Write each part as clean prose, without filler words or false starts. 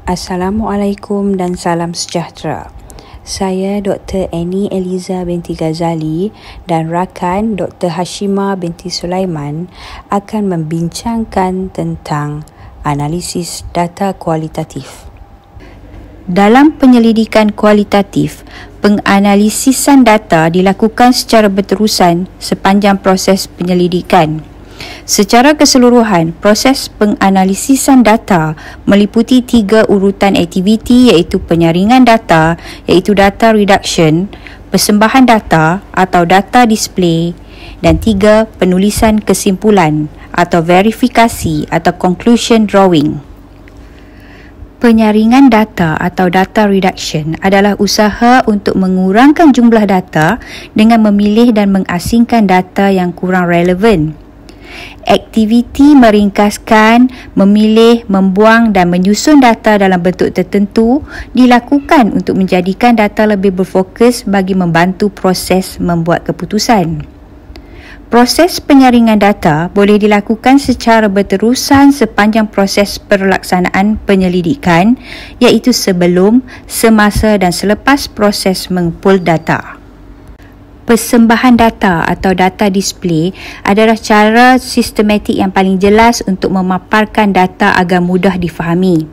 Assalamualaikum dan salam sejahtera. Saya Dr. Annie Eliza binti Ghazali dan rakan Dr. Hashimah binti Sulaiman akan membincangkan tentang analisis data kualitatif. Dalam penyelidikan kualitatif, penganalisisan data dilakukan secara berterusan sepanjang proses penyelidikan. Secara keseluruhan, proses penganalisisan data meliputi 3 urutan aktiviti iaitu penyaringan data iaitu data reduction, persembahan data atau data display dan 3 penulisan kesimpulan atau verifikasi atau conclusion drawing. Penyaringan data atau data reduction adalah usaha untuk mengurangkan jumlah data dengan memilih dan mengasingkan data yang kurang relevan. Aktiviti meringkaskan, memilih, membuang dan menyusun data dalam bentuk tertentu dilakukan untuk menjadikan data lebih berfokus bagi membantu proses membuat keputusan. Proses penyaringan data boleh dilakukan secara berterusan sepanjang proses pelaksanaan penyelidikan iaitu sebelum, semasa dan selepas proses mengumpul data. Persembahan data atau data display adalah cara sistematik yang paling jelas untuk memaparkan data agar mudah difahami.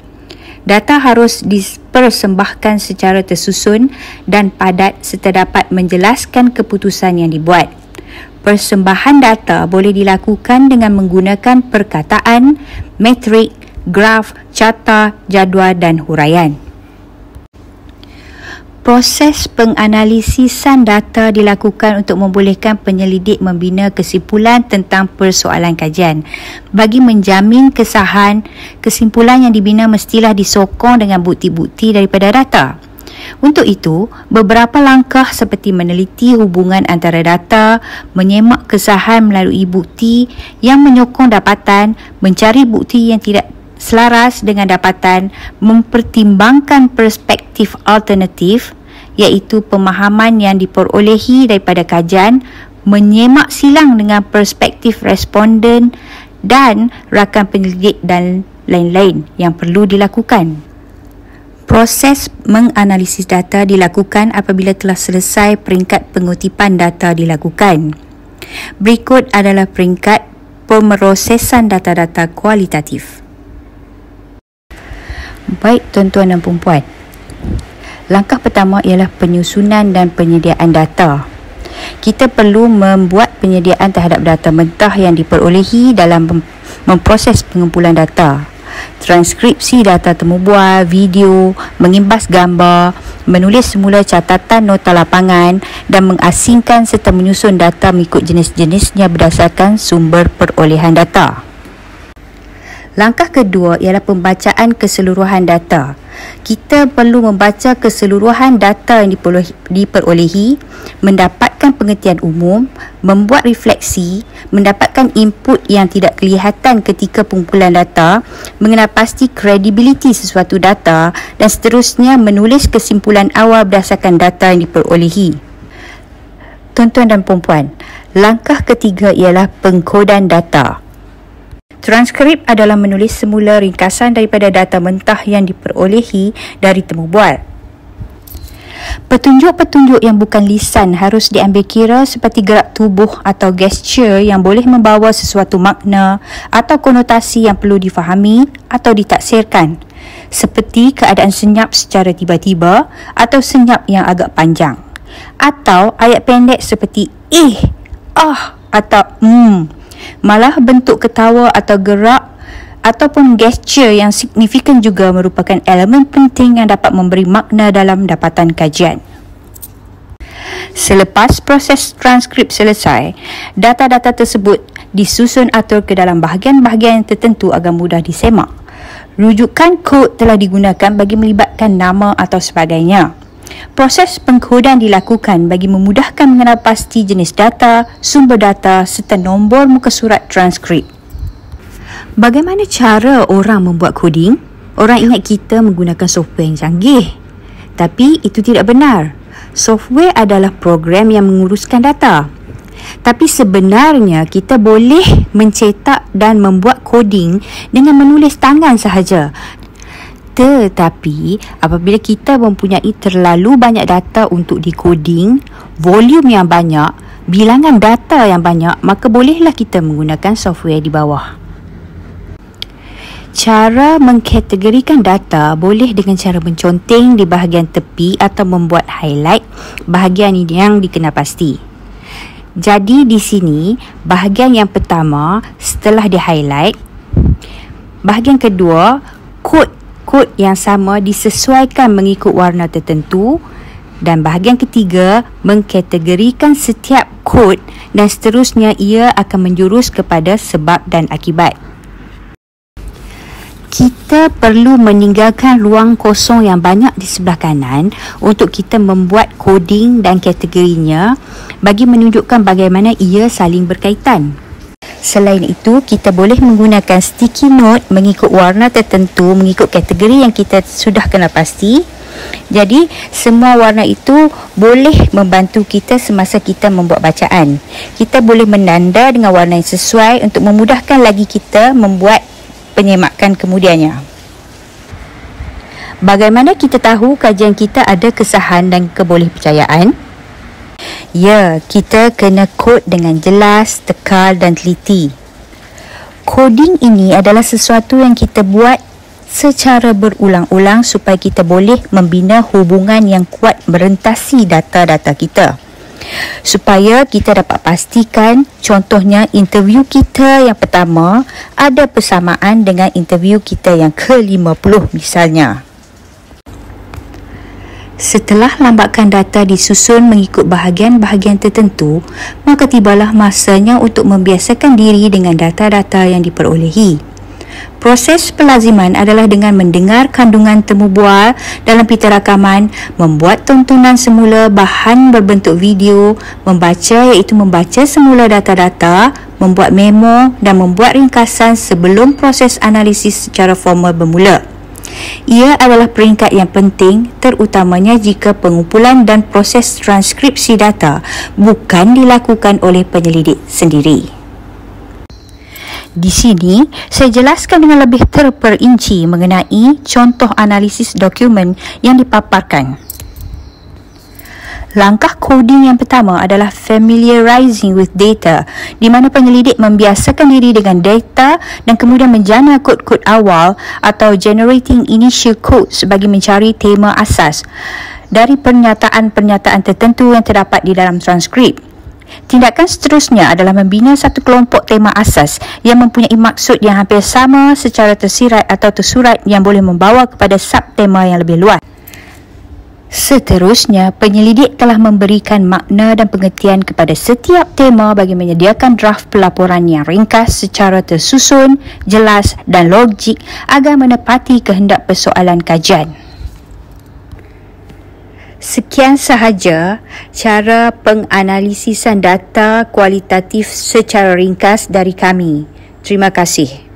Data harus dipersembahkan secara tersusun dan padat serta dapat menjelaskan keputusan yang dibuat. Persembahan data boleh dilakukan dengan menggunakan perkataan, metrik, graf, carta, jadual dan huraian. Proses penganalisisan data dilakukan untuk membolehkan penyelidik membina kesimpulan tentang persoalan kajian. Bagi menjamin kesahan, kesimpulan yang dibina mestilah disokong dengan bukti-bukti daripada data. Untuk itu, beberapa langkah seperti meneliti hubungan antara data, menyemak kesahan melalui bukti yang menyokong dapatan, mencari bukti yang tidak selaras dengan dapatan, mempertimbangkan perspektif alternatif iaitu pemahaman yang diperolehi daripada kajian, menyemak silang dengan perspektif responden dan rakan penyelidik dan lain-lain yang perlu dilakukan. Proses menganalisis data dilakukan apabila telah selesai peringkat pengutipan data dilakukan. Berikut adalah peringkat pemrosesan data-data kualitatif. Baik tuan-tuan dan puan-puan, langkah pertama ialah penyusunan dan penyediaan data. Kita perlu membuat penyediaan terhadap data mentah yang diperolehi dalam memproses pengumpulan data. Transkripsi data temubual, video, mengimbas gambar, menulis semula catatan nota lapangan dan mengasingkan serta menyusun data mengikut jenis-jenisnya berdasarkan sumber perolehan data. Langkah kedua ialah pembacaan keseluruhan data. Kita perlu membaca keseluruhan data yang diperolehi, mendapatkan pengertian umum, membuat refleksi, mendapatkan input yang tidak kelihatan ketika pengumpulan data, mengenal pasti kredibiliti sesuatu data dan seterusnya menulis kesimpulan awal berdasarkan data yang diperolehi. Tuan-tuan dan puan-puan, langkah ketiga ialah pengkodan data. Transkrip adalah menulis semula ringkasan daripada data mentah yang diperolehi dari temubual. Petunjuk-petunjuk yang bukan lisan harus diambil kira seperti gerak tubuh atau gesture yang boleh membawa sesuatu makna atau konotasi yang perlu difahami atau ditaksirkan, seperti keadaan senyap secara tiba-tiba atau senyap yang agak panjang, atau ayat pendek seperti atau Malah bentuk ketawa atau gerak ataupun gesture yang signifikan juga merupakan elemen penting yang dapat memberi makna dalam dapatan kajian. Selepas proses transkrip selesai, data-data tersebut disusun atur ke dalam bahagian-bahagian tertentu agar mudah disemak. Rujukan kod telah digunakan bagi melibatkan nama atau sebagainya. Proses pengkodan dilakukan bagi memudahkan mengenal pasti jenis data, sumber data serta nombor muka surat transkrip. Bagaimana cara orang membuat koding? Orang ingat kita menggunakan software yang canggih. Tapi itu tidak benar. Software adalah program yang menguruskan data. Tapi sebenarnya kita boleh mencetak dan membuat koding dengan menulis tangan sahaja. Tetapi apabila kita mempunyai terlalu banyak data untuk decoding, volume yang banyak, bilangan data yang banyak, maka bolehlah kita menggunakan software di bawah. Cara mengkategorikan data boleh dengan cara menconteng di bahagian tepi atau membuat highlight bahagian yang dikenal pasti. Jadi di sini, bahagian yang pertama setelah di-highlight, bahagian kedua, kod yang sama disesuaikan mengikut warna tertentu, dan bahagian ketiga mengkategorikan setiap kod dan seterusnya ia akan menjurus kepada sebab dan akibat. Kita perlu meninggalkan ruang kosong yang banyak di sebelah kanan untuk kita membuat coding dan kategorinya bagi menunjukkan bagaimana ia saling berkaitan. Selain itu, kita boleh menggunakan sticky note mengikut warna tertentu, mengikut kategori yang kita sudah kenal pasti. Jadi, semua warna itu boleh membantu kita semasa kita membuat bacaan. Kita boleh menanda dengan warna yang sesuai untuk memudahkan lagi kita membuat penyemakan kemudiannya. Bagaimana kita tahu kajian kita ada kesahan dan kebolehpercayaan? Ya, kita kena kod dengan jelas, tekal dan teliti. Coding ini adalah sesuatu yang kita buat secara berulang-ulang supaya kita boleh membina hubungan yang kuat merentasi data-data kita. Supaya kita dapat pastikan, contohnya interview kita yang pertama ada persamaan dengan interview kita yang ke-50 misalnya. Setelah lambakan data disusun mengikut bahagian-bahagian tertentu, maka tibalah masanya untuk membiasakan diri dengan data-data yang diperolehi. Proses pelaziman adalah dengan mendengar kandungan temu bual dalam pita rakaman, membuat tontonan semula bahan berbentuk video, membaca iaitu membaca semula data-data, membuat memo dan membuat ringkasan sebelum proses analisis secara formal bermula. Ia adalah peringkat yang penting, terutamanya jika pengumpulan dan proses transkripsi data bukan dilakukan oleh penyelidik sendiri. Di sini, saya jelaskan dengan lebih terperinci mengenai contoh analisis dokumen yang dipaparkan. Langkah coding yang pertama adalah familiarizing with data, di mana penyelidik membiasakan diri dengan data dan kemudian menjana kod-kod awal atau generating initial codes bagi mencari tema asas dari pernyataan-pernyataan tertentu yang terdapat di dalam transkrip. Tindakan seterusnya adalah membina satu kelompok tema asas yang mempunyai maksud yang hampir sama secara tersirat atau tersurat yang boleh membawa kepada subtema yang lebih luas. Seterusnya, penyelidik telah memberikan makna dan pengertian kepada setiap tema bagi menyediakan draft pelaporan yang ringkas secara tersusun, jelas dan logik agar menepati kehendak persoalan kajian. Sekian sahaja cara penganalisisan data kualitatif secara ringkas dari kami. Terima kasih.